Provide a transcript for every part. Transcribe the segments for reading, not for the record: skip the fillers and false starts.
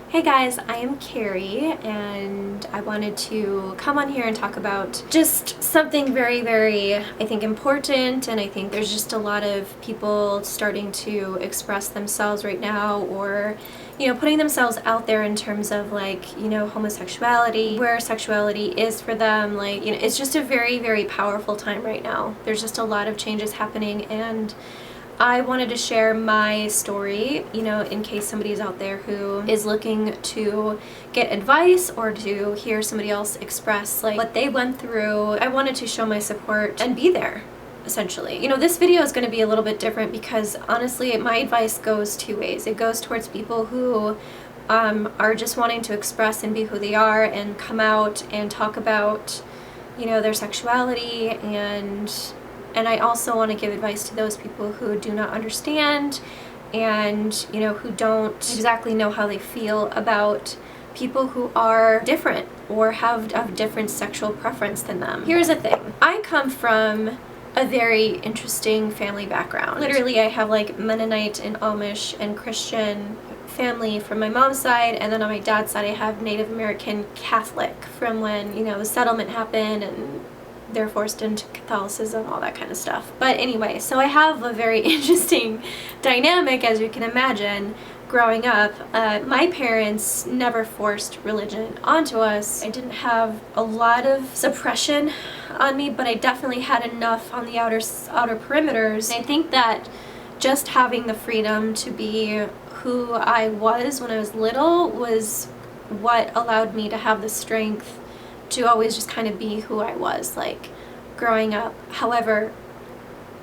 Hey guys, I am Carrie and I wanted to come on here and talk about just something very, I think important, and I think there's just a lot of people starting to express themselves right now, or putting themselves out there in terms of homosexuality, where sexuality is for them. It's just a very powerful time right now. There's just a lot of changes happening, and I wanted to share my story, in case somebody's out there who is looking to get advice or to hear somebody else express what they went through. I wanted to show my support and be there, essentially. This video is going to be a little bit different because honestly, my advice goes two ways. It goes towards people who are just wanting to express and be who they are and come out and talk about, their sexuality, and I also want to give advice to those people who do not understand and, who don't exactly know how they feel about people who are different or have a different sexual preference than them. Here's the thing. I come from a very interesting family background. Literally, I have Mennonite and Amish and Christian family from my mom's side, and then on my dad's side I have Native American Catholic from when, the settlement happened and they're forced into Catholicism, all that kind of stuff. But anyway, so I have a very interesting dynamic, as you can imagine, growing up. My parents never forced religion onto us. I didn't have a lot of suppression on me, but I definitely had enough on the outer perimeters. I think that just having the freedom to be who I was when I was little was what allowed me to have the strength to always just kind of be who I was, growing up. However,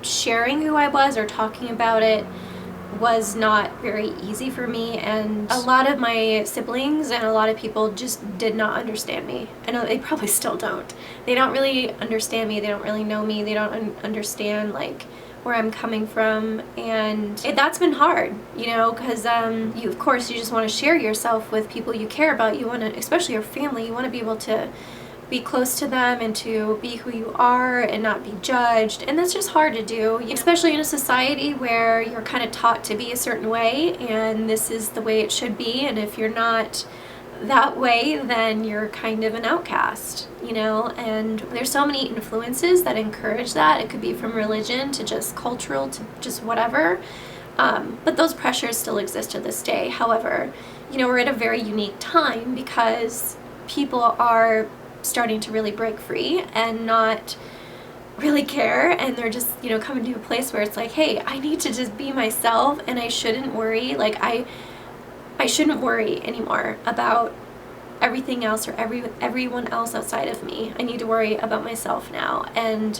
sharing who I was or talking about it was not very easy for me, and a lot of my siblings and a lot of people just did not understand me. I know they probably still don't. They don't really understand me, they don't really know me, they don't understand where I'm coming from, and that's been hard, because of course you just want to share yourself with people you care about. You want to, especially your family, you want to be able to be close to them and to be who you are and not be judged, and that's just hard to do, especially in a society where you're kind of taught to be a certain way and this is the way it should be, and if you're not that way then you're kind of an outcast, and there's so many influences that encourage that. It could be from religion to just cultural to just whatever, but those pressures still exist to this day. However, we're at a very unique time because people are starting to really break free and not really care, and they're just coming to a place where it's hey, I need to just be myself, and I shouldn't worry, I shouldn't worry anymore about everything else or everyone else outside of me. I need to worry about myself now, and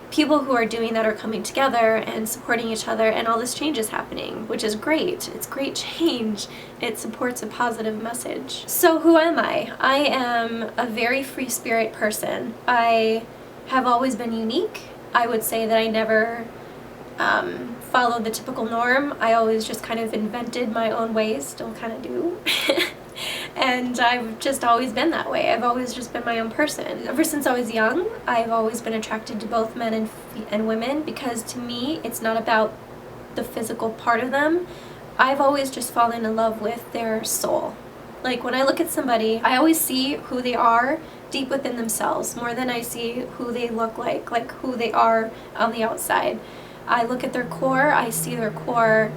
people who are doing that are coming together and supporting each other, and all this change is happening, which is great. It's great change. It supports a positive message. So who am I? I am a very free spirit person. I have always been unique. I would say that I never followed the typical norm. I always just kind of invented my own ways, still kind of do. And I've just always been that way. I've always just been my own person. Ever since I was young, I've always been attracted to both men and women, because to me, it's not about the physical part of them. I've always just fallen in love with their soul. When I look at somebody, I always see who they are deep within themselves, more than I see who they look like who they are on the outside. I look at their core, I see their core,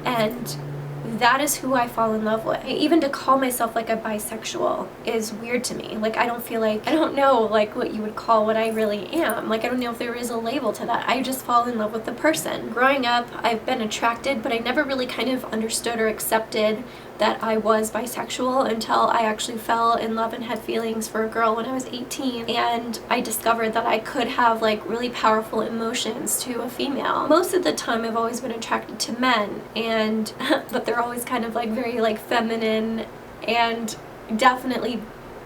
and that is who I fall in love with. Even to call myself a bisexual is weird to me. I don't feel I don't know what you would call what I really am. I don't know if there is a label to that. I just fall in love with the person. Growing up, I've been attracted, but I never really kind of understood or accepted that I was bisexual until I actually fell in love and had feelings for a girl when I was 18, and I discovered that I could have really powerful emotions to a female. Most of the time I've always been attracted to men, and but they're always kind of very feminine, and definitely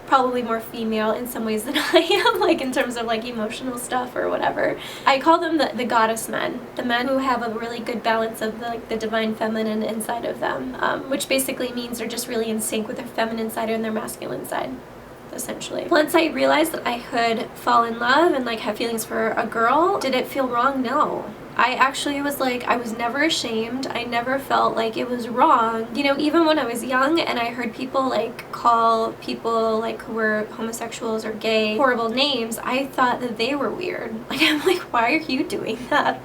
probably more female in some ways than I am, in terms of emotional stuff or whatever. I call them the goddess men, the men who have a really good balance of the divine feminine inside of them, which basically means they're just really in sync with their feminine side and their masculine side, essentially. Once I realized that I could fall in love and have feelings for a girl, did it feel wrong? No. I actually was like, I was never ashamed. I never felt like it was wrong. You know, even when I was young and I heard people like call people like who were homosexuals or gay horrible names, I thought that they were weird. Like, I'm like, why are you doing that?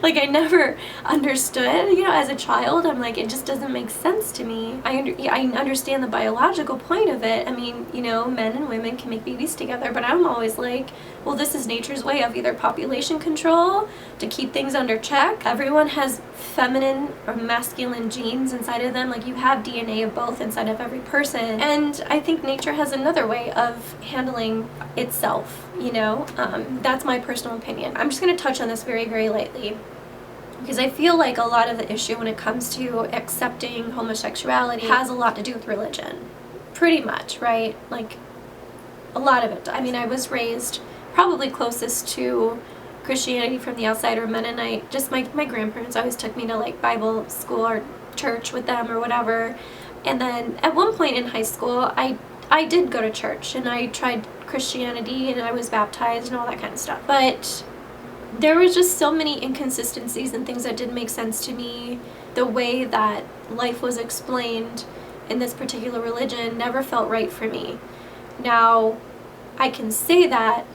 Like I never understood, you know, as a child. I'm like, it just doesn't make sense to me. I understand the biological point of it. I mean, you know, men and women can make babies together, but I'm always like, well, this is nature's way of either population control, to keep things under check. Everyone has feminine or masculine genes inside of them. Like, you have DNA of both inside of every person. And I think nature has another way of handling itself, you know? That's my personal opinion. I'm just going to touch on this very, very lightly, because I feel like a lot of the issue when it comes to accepting homosexuality has a lot to do with religion. Pretty much, right? Like, a lot of it does. I mean, I was raised probably closest to Christianity from the outside, or Mennonite. Just my grandparents always took me to like Bible school or church with them or whatever. And then at one point in high school, I did go to church and I tried Christianity and I was baptized and all that kind of stuff. But there was just so many inconsistencies and things that didn't make sense to me. The way that life was explained in this particular religion never felt right for me. Now, I can say that,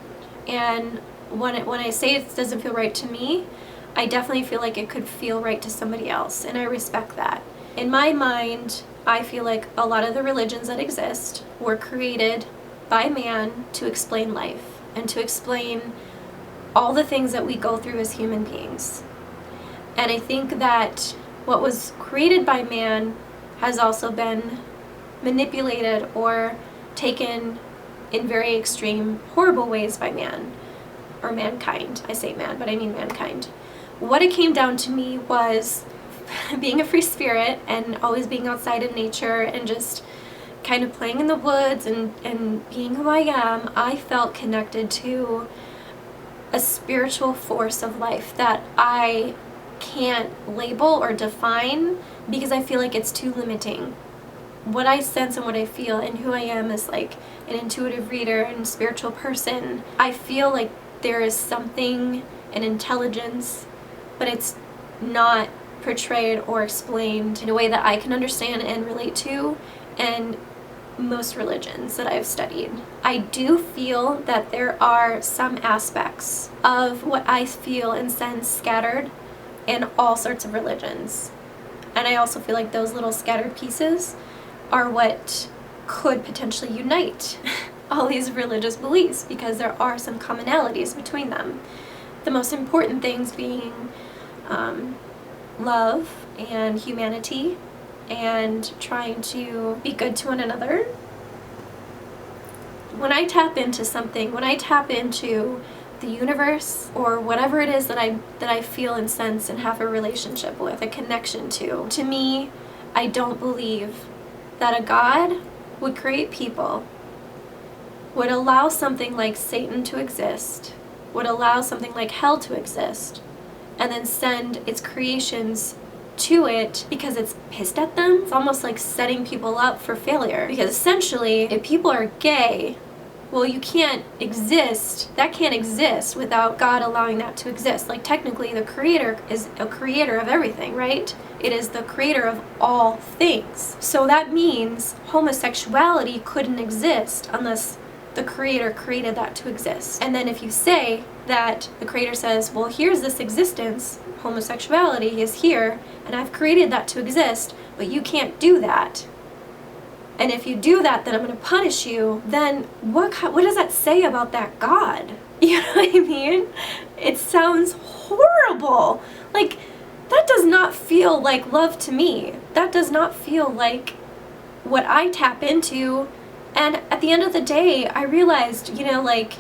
and when I say it doesn't feel right to me, I definitely feel like it could feel right to somebody else, and I respect that. In my mind, I feel like a lot of the religions that exist were created by man to explain life and to explain all the things that we go through as human beings. And I think that what was created by man has also been manipulated or taken in very extreme, horrible ways by man, or mankind. I say man, but I mean mankind. What it came down to me was being a free spirit and always being outside of nature and just kind of playing in the woods and being who I am. I felt connected to a spiritual force of life that I can't label or define because I feel like it's too limiting. What I sense and what I feel and who I am as like an intuitive reader and spiritual person, I feel like there is something, an intelligence, but it's not portrayed or explained in a way that I can understand and relate to, and most religions that I've studied. I do feel that there are some aspects of what I feel and sense scattered in all sorts of religions. And I also feel like those little scattered pieces are what could potentially unite all these religious beliefs, because there are some commonalities between them. The most important things being love and humanity and trying to be good to one another. When I tap into something, when I tap into the universe or whatever it is that I feel and sense and have a relationship with, a connection to me, I don't believe that a God would create people, would allow something like Satan to exist, would allow something like hell to exist, and then send its creations to it because it's pissed at them. It's almost like setting people up for failure, because essentially if people are gay, well, you can't exist, that can't exist without God allowing that to exist. Like, technically the creator is a creator of everything, right? It is the creator of all things. So that means homosexuality couldn't exist unless the creator created that to exist. And then if you say that the creator says, well, here's this existence, homosexuality is here, and I've created that to exist, but you can't do that. And if you do that, then I'm going to punish you. Then what does that say about that God? You know what I mean? It sounds horrible. Like, that does not feel like love to me. That does not feel like what I tap into. And at the end of the day, I realized, you know, like,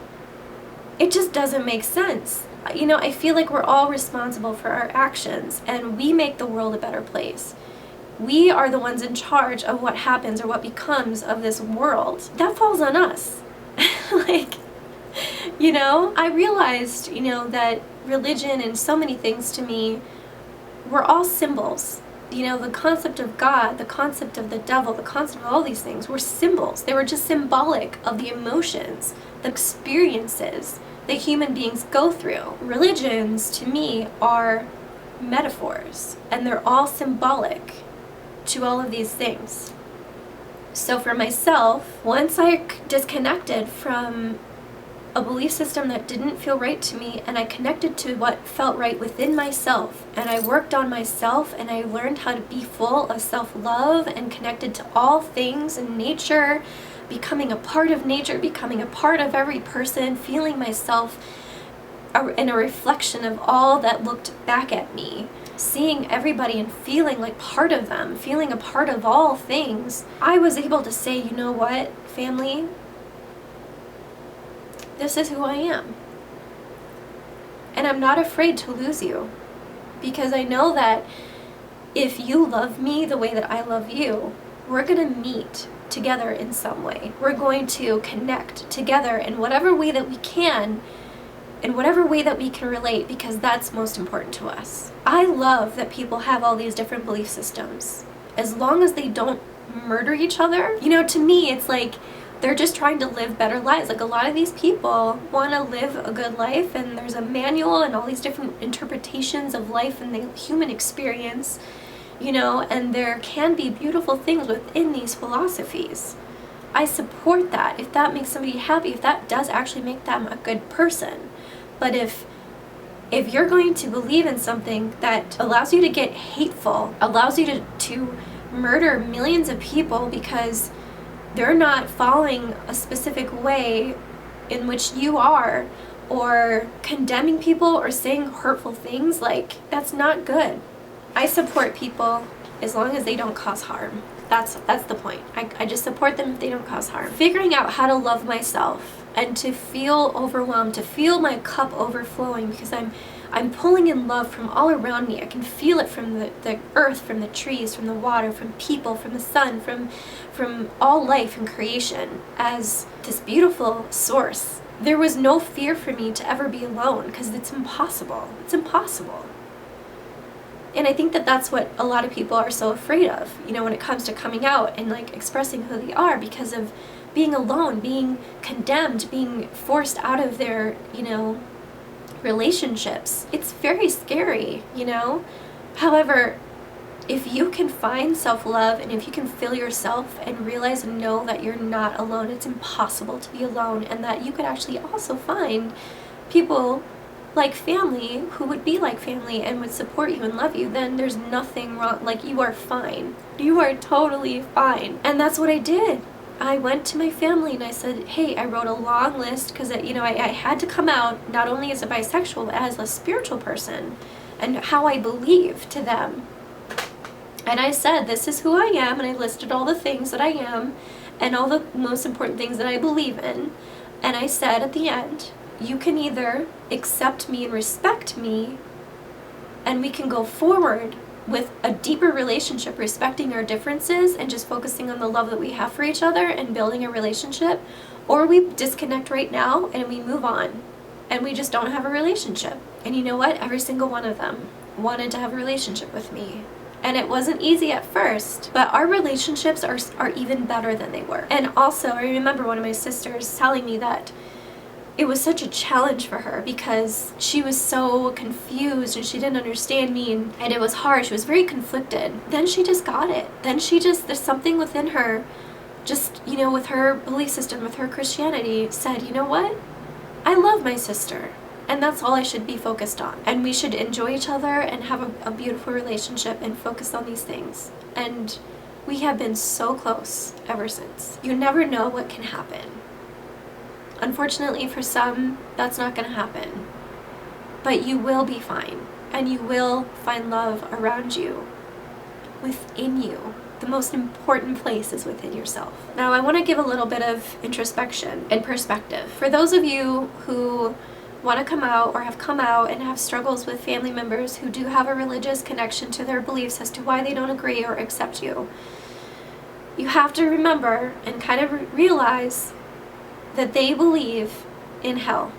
it just doesn't make sense. You know, I feel like we're all responsible for our actions, and we make the world a better place. We are the ones in charge of what happens or what becomes of this world. That falls on us. Like, you know, I realized, you know, that religion and so many things to me were all symbols. You know, the concept of God, the concept of the devil, the concept of all these things were symbols. They were just symbolic of the emotions, the experiences that human beings go through. Religions, to me, are metaphors, and they're all symbolic to all of these things. So for myself, once I disconnected from a belief system that didn't feel right to me, and I connected to what felt right within myself, and I worked on myself, and I learned how to be full of self-love and connected to all things in nature, becoming a part of nature, becoming a part of every person, feeling myself in a reflection of all that looked back at me, seeing everybody and feeling like part of them, feeling a part of all things, I was able to say, you know what, family, this is who I am. And I'm not afraid to lose you, because I know that if you love me the way that I love you, we're going to meet together in some way. We're going to connect together in whatever way that we can, in whatever way that we can relate, because that's most important to us. I love that people have all these different belief systems, as long as they don't murder each other. You know, to me, it's like they're just trying to live better lives. Like, a lot of these people want to live a good life, and there's a manual and all these different interpretations of life and the human experience, you know, and there can be beautiful things within these philosophies. I support that if that makes somebody happy, if that does actually make them a good person. But if you're going to believe in something that allows you to get hateful, allows you to murder millions of people because they're not following a specific way in which you are, or condemning people or saying hurtful things, like, that's not good. I support people as long as they don't cause harm. That's the point. I just support them if they don't cause harm. Figuring out how to love myself and to feel overwhelmed, to feel my cup overflowing, because I'm pulling in love from all around me. I can feel it from the earth, from the trees, from the water, from people, from the sun, from all life and creation as this beautiful source. There was no fear for me to ever be alone, because it's impossible. It's impossible. And I think that that's what a lot of people are so afraid of, you know, when it comes to coming out and like expressing who they are, because of being alone, being condemned, being forced out of their, you know, relationships. It's very scary, you know? However, if you can find self-love, and if you can feel yourself and realize and know that you're not alone, it's impossible to be alone, and that you could actually also find people like family who would be like family and would support you and love you, then there's nothing wrong. Like, you are fine. You are totally fine. And that's what I did. I went to my family and I said, hey, I wrote a long list, because, you know, I had to come out not only as a bisexual, but as a spiritual person, and how I believe to them. And I said, this is who I am, and I listed all the things that I am and all the most important things that I believe in. And I said at the end, you can either accept me and respect me, and we can go forward with a deeper relationship, respecting our differences and just focusing on the love that we have for each other and building a relationship, or we disconnect right now and we move on and we just don't have a relationship. And you know what? Every single one of them wanted to have a relationship with me. And it wasn't easy at first, but our relationships are even better than they were. And also, I remember one of my sisters telling me that it was such a challenge for her because she was so confused and she didn't understand me, and it was hard. She was very conflicted. Then she just got it. Then there's something within her, just, you know, with her belief system, with her Christianity, said, you know what? I love my sister, and that's all I should be focused on. And we should enjoy each other and have a beautiful relationship and focus on these things. And we have been so close ever since. You never know what can happen. Unfortunately, for some, that's not going to happen. But you will be fine, and you will find love around you, within you. The most important place is within yourself. Now, I want to give a little bit of introspection and perspective. For those of you who want to come out or have come out and have struggles with family members who do have a religious connection to their beliefs as to why they don't agree or accept you, you have to remember and kind of realize that they believe in hell.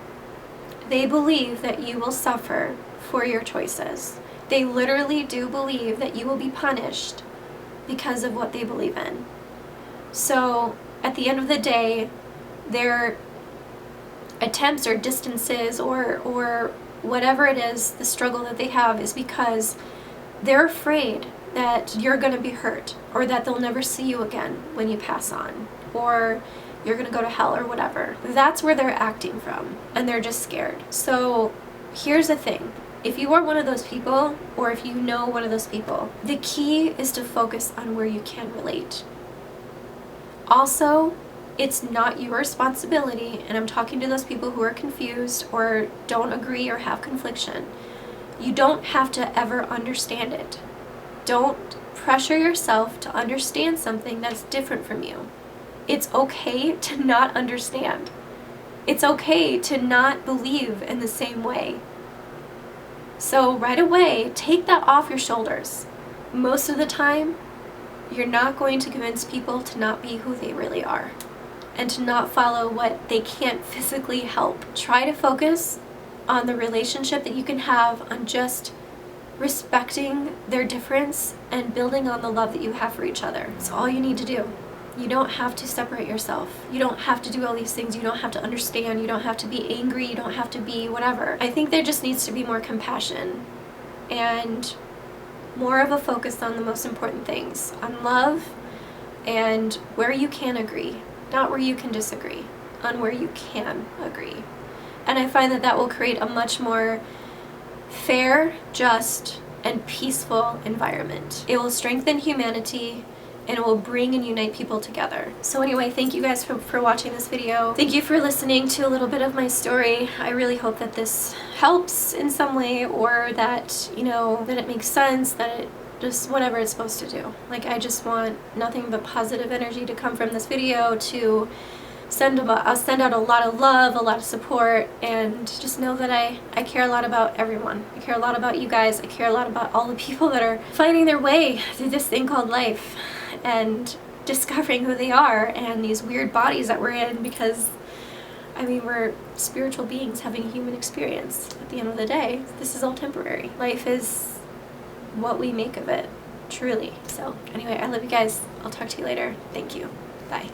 They believe that you will suffer for your choices. They literally do believe that you will be punished because of what they believe in. So at the end of the day, attempts or distances or whatever it is, the struggle that they have is because they're afraid that you're going to be hurt, or that they'll never see you again when you pass on, or you're going to go to hell or whatever. That's where they're acting from, and they're just scared. So here's the thing. If you are one of those people, or if you know one of those people, the key is to focus on where you can relate. Also, it's not your responsibility, and I'm talking to those people who are confused or don't agree or have confliction. You don't have to ever understand it. Don't pressure yourself to understand something that's different from you. It's okay to not understand. It's okay to not believe in the same way. So right away, take that off your shoulders. Most of the time, you're not going to convince people to not be who they really are and to not follow what they can't physically help. Try to focus on the relationship that you can have, on just respecting their difference and building on the love that you have for each other. It's all you need to do. You don't have to separate yourself. You don't have to do all these things. You don't have to understand. You don't have to be angry. You don't have to be whatever. I think there just needs to be more compassion and more of a focus on the most important things, on love and where you can agree, not where you can disagree, on where you can agree. And I find that that will create a much more fair, just, and peaceful environment. It will strengthen humanity, and it will bring and unite people together. So anyway, thank you guys for watching this video. Thank you for listening to a little bit of my story. I really hope that this helps in some way, or that, you know, that it makes sense, that it just whatever it's supposed to do. Like, I just want nothing but positive energy to come from this video, to I'll send out a lot of love, a lot of support, and just know that I care a lot about everyone. I care a lot about you guys. I care a lot about all the people that are finding their way through this thing called life and discovering who they are and these weird bodies that we're in, because I mean, we're spiritual beings having a human experience. At the end of the day, this is all temporary. Life is what we make of it, truly. So anyway, I love you guys. I'll talk to you later. Thank you. Bye.